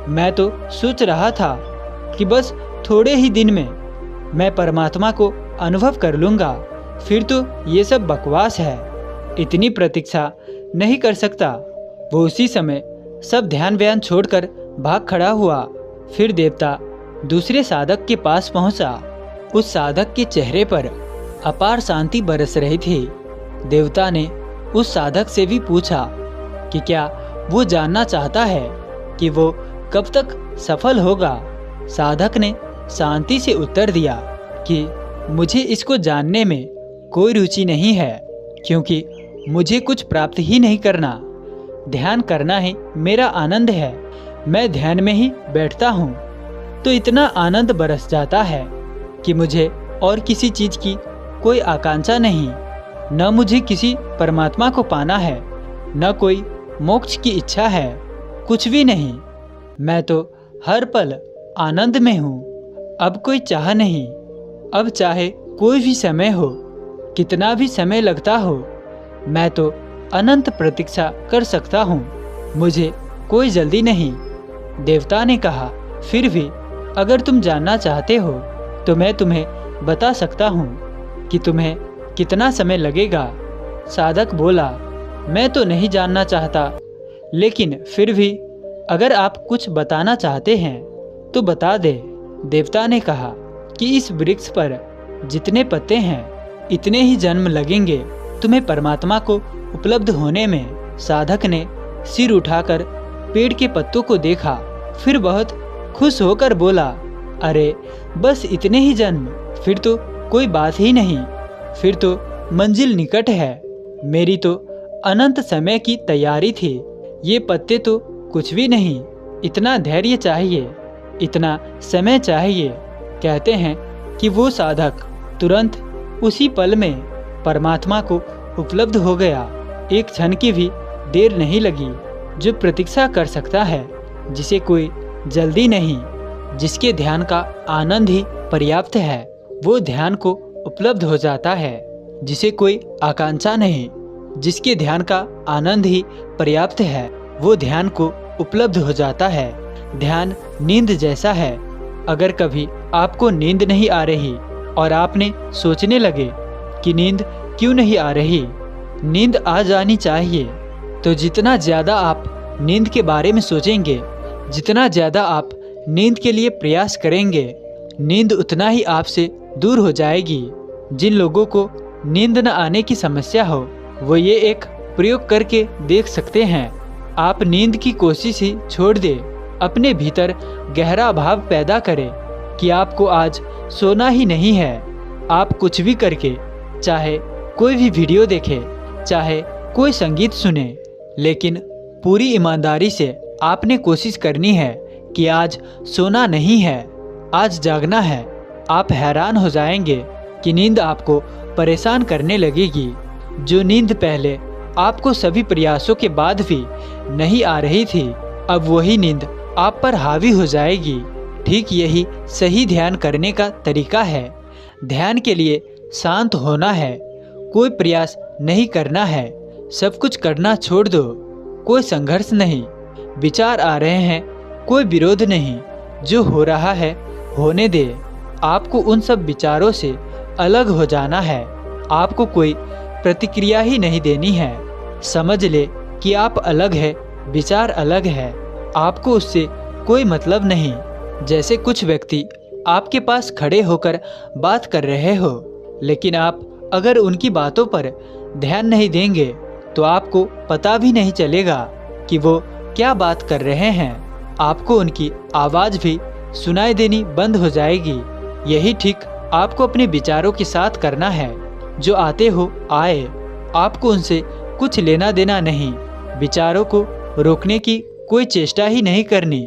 मैं तो सोच रहा था कि बस थोड़े ही दिन में मैं परमात्मा को अनुभव कर लूँगा, फिर तो ये सब बकवास है, इतनी प्रतीक्षा नहीं कर सकता। वो उसी समय सब ध्यान व्यान छोड़कर भाग खड़ा हुआ। फिर देवता दूसरे साधक के पास पहुंचा। उस साधक के चेहरे पर अपार शांति बरस रही थी। देवता ने उस साधक से भी पूछा कि क्या वो जानना चाहता है कि वो कब तक सफल होगा। साधक ने शांति से उत्तर दिया कि मुझे इसको जानने में कोई रुचि नहीं है, क्योंकि मुझे कुछ प्राप्त ही नहीं करना। ध्यान करना ही मेरा आनंद है। मैं ध्यान में ही बैठता हूँ तो इतना आनंद बरस जाता है कि मुझे और किसी चीज की कोई आकांक्षा नहीं। न मुझे किसी परमात्मा को पाना है, न कोई मोक्ष की इच्छा है, कुछ भी नहीं। मैं तो हर पल आनंद में हूँ। अब कोई चाह नहीं। अब चाहे कोई भी समय हो, कितना भी समय लगता हो, मैं तो अनंत प्रतीक्षा कर सकता हूँ। मुझे कोई जल्दी नहीं। देवता ने कहा, फिर भी अगर तुम जानना चाहते हो तो मैं तुम्हें बता सकता हूँ कि तुम्हें कितना समय लगेगा। साधक बोला, मैं तो नहीं जानना चाहता, लेकिन फिर भी अगर आप कुछ बताना चाहते हैं तो बता दे। देवता ने कहा कि इस वृक्ष पर जितने पत्ते हैं इतने ही जन्म लगेंगे तुम्हें परमात्मा को उपलब्ध होने में। साधक ने सिर उठाकर पेड़ के पत्तों को देखा, फिर बहुत खुश होकर बोला, अरे बस इतने ही जन्म, फिर तो कोई बात ही नहीं, फिर तो मंजिल निकट है। मेरी तो अनंत समय की तैयारी थी। ये पत्ते तो कुछ भी नहीं। इतना धैर्य चाहिए, इतना समय चाहिए। कहते हैं कि वो साधक तुरंत उसी पल में परमात्मा को उपलब्ध हो गया। एक क्षण की भी देर नहीं लगी। जो प्रतीक्षा कर सकता है, जिसे कोई जल्दी नहीं, जिसके ध्यान का आनंद ही पर्याप्त है, वो ध्यान को उपलब्ध हो जाता है। जिसे कोई आकांक्षा नहीं, जिसके ध्यान का आनंद ही पर्याप्त है, वो ध्यान को उपलब्ध हो जाता है। ध्यान नींद जैसा है। अगर कभी आपको नींद नहीं आ रही और आपने सोचने लगे कि नींद क्यों नहीं आ रही, नींद आ जानी चाहिए, तो जितना ज़्यादा आप नींद के बारे में सोचेंगे, जितना ज़्यादा आप नींद के लिए प्रयास करेंगे, नींद उतना ही आपसे दूर हो जाएगी। जिन लोगों को नींद न आने की समस्या हो, वो ये एक प्रयोग करके देख सकते हैं। आप नींद की कोशिश ही छोड़ दें, अपने भीतर गहरा भाव पैदा करें कि आपको आज सोना ही नहीं है। आप कुछ भी करके, चाहे कोई भी वीडियो देखे, चाहे कोई संगीत सुने, लेकिन पूरी ईमानदारी से आपने कोशिश करनी है कि आज सोना नहीं है, आज जागना है। आप हैरान हो जाएंगे कि नींद आपको परेशान करने लगेगी। जो नींद पहले आपको सभी प्रयासों के बाद भी नहीं आ रही थी, अब वही नींद आप पर हावी हो जाएगी। ठीक यही सही ध्यान करने का तरीका है। ध्यान के लिए शांत होना है, कोई प्रयास नहीं करना है, सब कुछ करना छोड़ दो। कोई संघर्ष नहीं। विचार आ रहे हैं, कोई विरोध नहीं। जो हो रहा है होने दे। आपको उन सब विचारों से अलग हो जाना है। आपको कोई प्रतिक्रिया ही नहीं देनी है। समझ ले कि आप अलग है, विचार अलग है, आपको उससे कोई मतलब नहीं। जैसे कुछ व्यक्ति आपके पास खड़े होकर बात कर रहे हो, लेकिन आप अगर उनकी बातों पर ध्यान नहीं देंगे तो आपको पता भी नहीं चलेगा कि वो क्या बात कर रहे हैं। आपको उनकी आवाज़ भी सुनाई देनी बंद हो जाएगी। यही ठीक आपको अपने विचारों के साथ करना है। जो आते हो आए, आपको उनसे कुछ लेना देना नहीं। विचारों को रोकने की कोई चेष्टा ही नहीं करनी,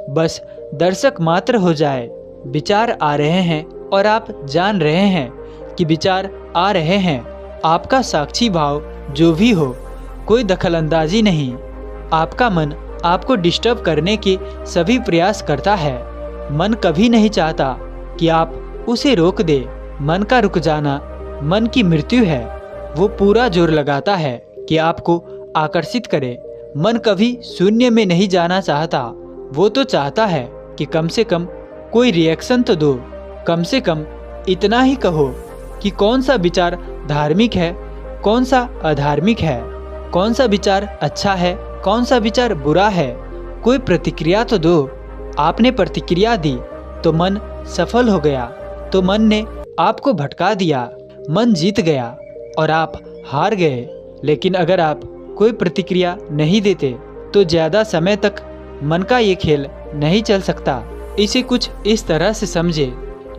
बस दर्शक मात्र हो जाए। विचार आ रहे हैं और आप जान रहे हैं कि विचार आ रहे हैं। आपका साक्षी भाव जो भी हो, कोई दखलंदाजी नहीं। आपका मन आपको डिस्टर्ब करने के सभी प्रयास करता है। मन कभी नहीं चाहता कि आप उसे रोक दे। मन का रुक जाना मन की मृत्यु है। वो पूरा जोर लगाता है कि आपको आकर्षित करे। मन कभी शून्य में नहीं जाना चाहता। वो तो चाहता है कि कम से कम कोई रिएक्शन तो दो। कम से कम इतना ही कहो कि कौन सा विचार धार्मिक है, कौन सा अधार्मिक है, कौन सा विचार अच्छा है, कौन सा विचार बुरा है। कोई प्रतिक्रिया तो दो। आपने प्रतिक्रिया दी तो मन सफल हो गया, तो मन ने आपको भटका दिया। मन जीत गया और आप हार गए। लेकिन अगर आप कोई प्रतिक्रिया नहीं देते तो ज़्यादा समय तक मन का ये खेल नहीं चल सकता। इसे कुछ इस तरह से समझे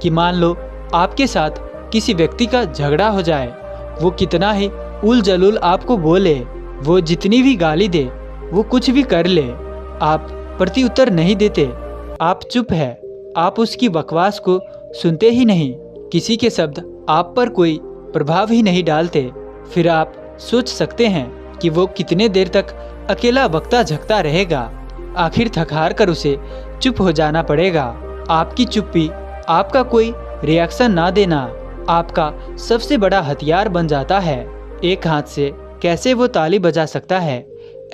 कि मान लो आपके साथ किसी व्यक्ति का झगड़ा हो जाए। वो कितना ही उल जलूल आपको बोले, वो जितनी भी गाली दे, वो कुछ भी कर ले, आप प्रति उत्तर नहीं देते। आप चुप है। आप उसकी बकवास को सुनते ही नहीं। किसी के शब्द आप पर कोई प्रभाव ही नहीं डालते। फिर आप सोच सकते हैं कि वो कितने देर तक अकेला बकता झकता रहेगा। आखिर थक हार कर उसे चुप हो जाना पड़ेगा। आपकी चुप्पी, आपका कोई रिएक्शन ना देना आपका सबसे बड़ा हथियार बन जाता है। एक हाथ से कैसे वो ताली बजा सकता है।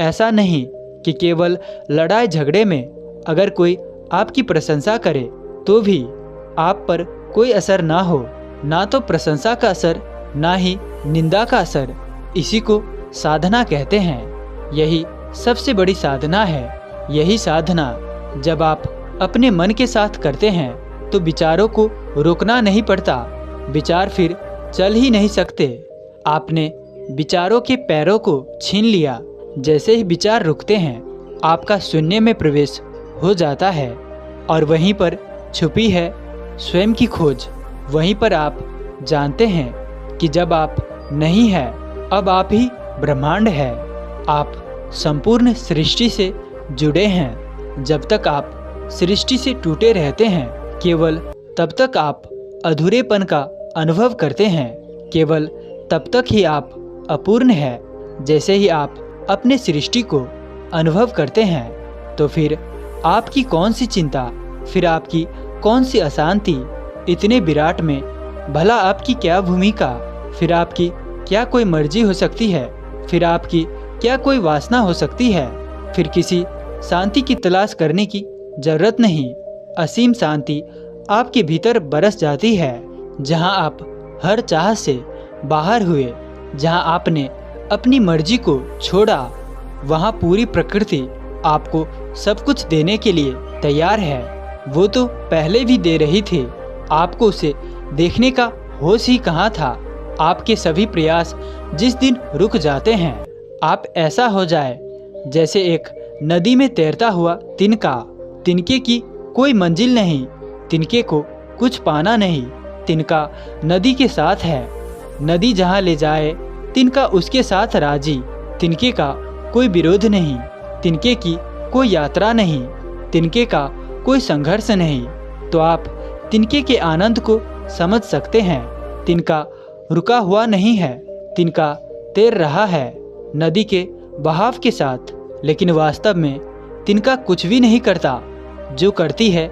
ऐसा नहीं कि केवल लड़ाई झगड़े में अगर कोई आपकी प्रशंसा करे तो भी आप पर कोई असर ना हो। ना तो प्रशंसा का असर, ना ही निंदा का असर। इसी को साधना कहते हैं। यही सबसे बड़ी साधना है। यही साधना जब आप अपने मन के साथ करते हैं तो विचारों को रोकना नहीं पड़ता। विचार फिर चल ही नहीं सकते। आपने विचारों के पैरों को छीन लिया। जैसे ही विचार रुकते हैं आपका शून्य में प्रवेश हो जाता है और वहीं पर छुपी है स्वयं की खोज। वहीं पर आप जानते हैं कि जब आप नहीं है, अब आप ही ब्रह्मांड है। आप संपूर्ण सृष्टि से जुड़े हैं। जब तक आप सृष्टि से टूटे रहते हैं, केवल तब तक आप अधूरेपन का अनुभव करते हैं। केवल तब तक ही आप अपूर्ण हैं। जैसे ही आप अपने सृष्टि को अनुभव करते हैं तो फिर आपकी कौन सी चिंता, फिर आपकी कौन सी अशांति। इतने विराट में भला आपकी क्या भूमिका, फिर आपकी क्या कोई मर्जी हो सकती है, फिर आपकी क्या कोई वासना हो सकती है। फिर किसी शांति की तलाश करने की जरूरत नहीं। असीम शांति आपके भीतर बरस जाती है। जहां आप हर चाह से बाहर हुए, जहां आपने अपनी मर्जी को छोड़ा, वहां पूरी प्रकृति आपको सब कुछ देने के लिए तैयार है। वो तो पहले भी दे रही थी। आपको उसे देखने का होश ही कहाँ था। आपके सभी प्रयास जिस दिन रुक जाते हैं, आप ऐसा हो जाए जैसे एक नदी में तैरता हुआ तिनका। तिनके की कोई मंजिल नहीं, तिनके को कुछ पाना नहीं। तिनका नदी के साथ है। नदी जहाँ ले जाए तिनका उसके साथ राजी। तिनके का कोई विरोध नहीं, तिनके की कोई यात्रा नहीं, तिनके का कोई संघर्ष नहीं। तो आप तिनके के आनंद को समझ सकते हैं। तिनका रुका हुआ नहीं है, तिनका तैर रहा है नदी के बहाव के साथ। लेकिन वास्तव में तिनका कुछ भी नहीं करता। जो करती है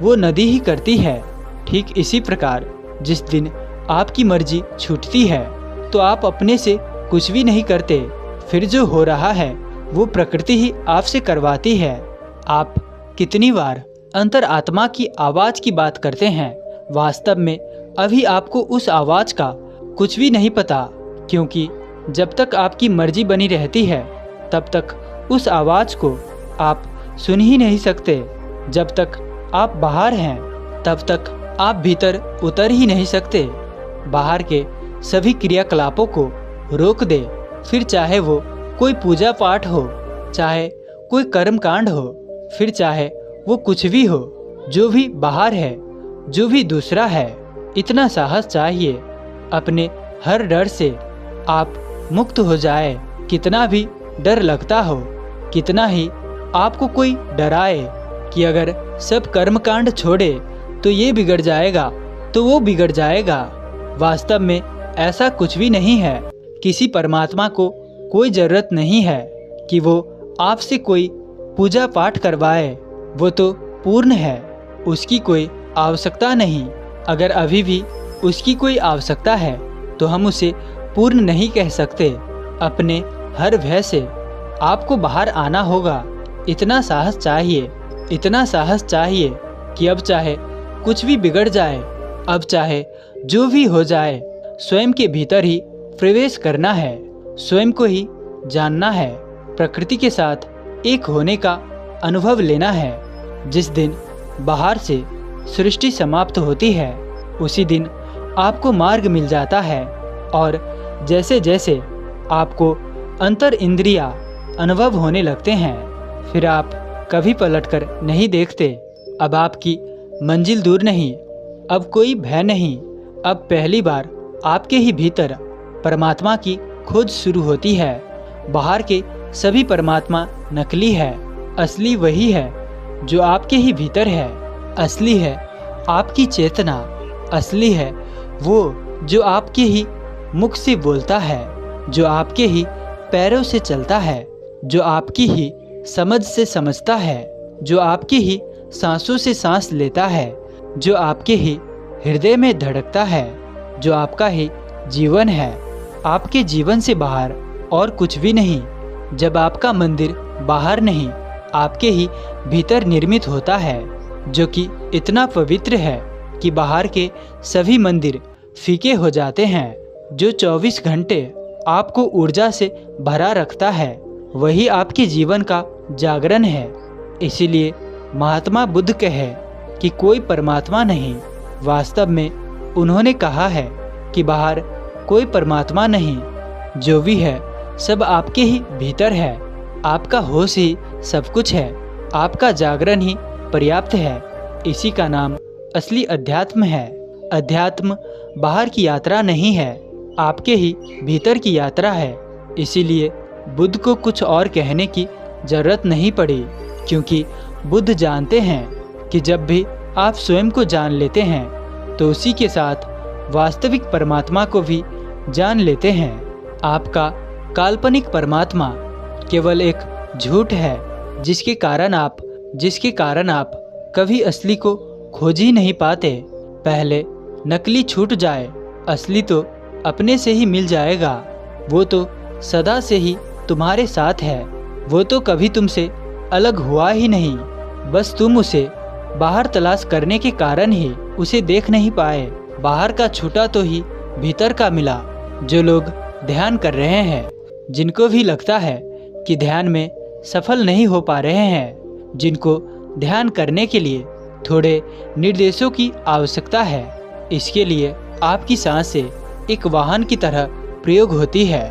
वो नदी ही करती है। ठीक इसी प्रकार जिस दिन आपकी मर्जी छूटती है तो आप अपने से कुछ भी नहीं करते। फिर जो हो रहा है वो प्रकृति ही आपसे करवाती है। आप कितनी बार अंतर आत्मा की आवाज़ की बात करते हैं, वास्तव में अभी आपको उस आवाज़ का कुछ भी नहीं पता। क्योंकि जब तक आपकी मर्जी बनी रहती है तब तक उस आवाज़ को आप सुन ही नहीं सकते। जब तक आप बाहर हैं तब तक आप भीतर उतर ही नहीं सकते। बाहर के सभी क्रियाकलापों को रोक दे, फिर चाहे वो कोई पूजा पाठ हो, चाहे कोई कर्म कांड हो, फिर चाहे वो कुछ भी हो। जो भी बाहर है, जो भी दूसरा है, इतना साहस चाहिए अपने हर डर से आप मुक्त हो जाए। कितना भी डर लगता हो, कितना ही आपको कोई डराए कि अगर सब कर्मकांड छोड़े तो ये बिगड़ जाएगा, तो वो बिगड़ जाएगा। वास्तव में ऐसा कुछ भी नहीं है। किसी परमात्मा को कोई ज़रूरत नहीं है कि वो आपसे कोई पूजा पाठ करवाए वो तो पूर्ण है, उसकी कोई आवश्यकता नहीं। अगर अभी भी उसकी कोई आवश्यकता है तो हम उसे पूर्ण नहीं कह सकते। अपने हर भय से आपको बाहर आना होगा। इतना साहस चाहिए, इतना साहस चाहिए कि अब चाहे कुछ भी बिगड़ जाए, अब चाहे जो भी हो जाए, स्वयं के भीतर ही प्रवेश करना है, स्वयं को ही जानना है, प्रकृति के साथ एक होने का अनुभव लेना है। जिस दिन बाहर से सृष्टि समाप्त होती है उसी दिन आपको मार्ग मिल जाता है, और जैसे जैसे आपको अंतर इंद्रिया अनुभव होने लगते हैं फिर आप कभी पलटकर नहीं देखते। अब आपकी मंजिल दूर नहीं, अब कोई भय नहीं। अब पहली बार आपके ही भीतर परमात्मा की खोज शुरू होती है। बाहर के सभी परमात्मा नकली है, असली वही है जो आपके ही भीतर है। असली है आपकी चेतना, असली है वो जो आपके ही मुख से बोलता है, जो आपके ही पैरों से चलता है, जो आपकी ही समझ से समझता है, जो आपकी ही सांसों से सांस लेता है, जो आपके ही हृदय में धड़कता है, जो आपका ही जीवन है। आपके जीवन से बाहर और कुछ भी नहीं। जब आपका मंदिर बाहर नहीं, आपके ही भीतर निर्मित होता है, जो कि इतना पवित्र है कि बाहर के सभी मंदिर फीके हो जाते हैं। जो 24 घंटे आपको ऊर्जा से भरा रखता है वही आपके जीवन का जागरण है। इसीलिए महात्मा बुद्ध कहे कि कोई परमात्मा नहीं। वास्तव में उन्होंने कहा है कि बाहर कोई परमात्मा नहीं, जो भी है सब आपके ही भीतर है। आपका होश ही सब कुछ है, आपका जागरण ही पर्याप्त है। इसी का नाम असली अध्यात्म है। अध्यात्म बाहर की यात्रा नहीं है, आपके ही भीतर की यात्रा है। इसीलिए बुद्ध को कुछ और कहने की जरूरत नहीं पड़ी, क्योंकि बुद्ध जानते हैं कि जब भी आप स्वयं को जान लेते हैं तो उसी के साथ वास्तविक परमात्मा को भी जान लेते हैं। आपका काल्पनिक परमात्मा केवल एक झूठ है, जिसके कारण आप कभी असली को खोज ही नहीं पाते। पहले नकली छूट जाए, असली तो अपने से ही मिल जाएगा। वो तो सदा से ही तुम्हारे साथ है, वो तो कभी तुमसे अलग हुआ ही नहीं। बस तुम उसे बाहर तलाश करने के कारण ही उसे देख नहीं पाए। बाहर का छूटा तो ही भीतर का मिला। जो लोग ध्यान कर रहे हैं, जिनको भी लगता है कि ध्यान में सफल नहीं हो पा रहे हैं, जिनको ध्यान करने के लिए थोड़े निर्देशों की आवश्यकता है, इसके लिए आपकी सांसें एक वाहन की तरह प्रयोग होती है।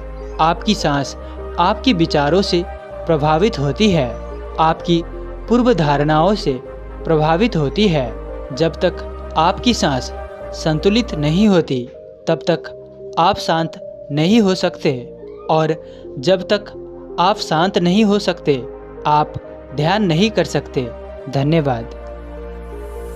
आपकी सांस आपके विचारों से प्रभावित होती है, आपकी पूर्व धारणाओं से प्रभावित होती है। जब तक आपकी सांस संतुलित नहीं होती तब तक आप शांत नहीं हो सकते, और जब तक आप शांत नहीं हो सकते आप ध्यान नहीं कर सकते। धन्यवाद।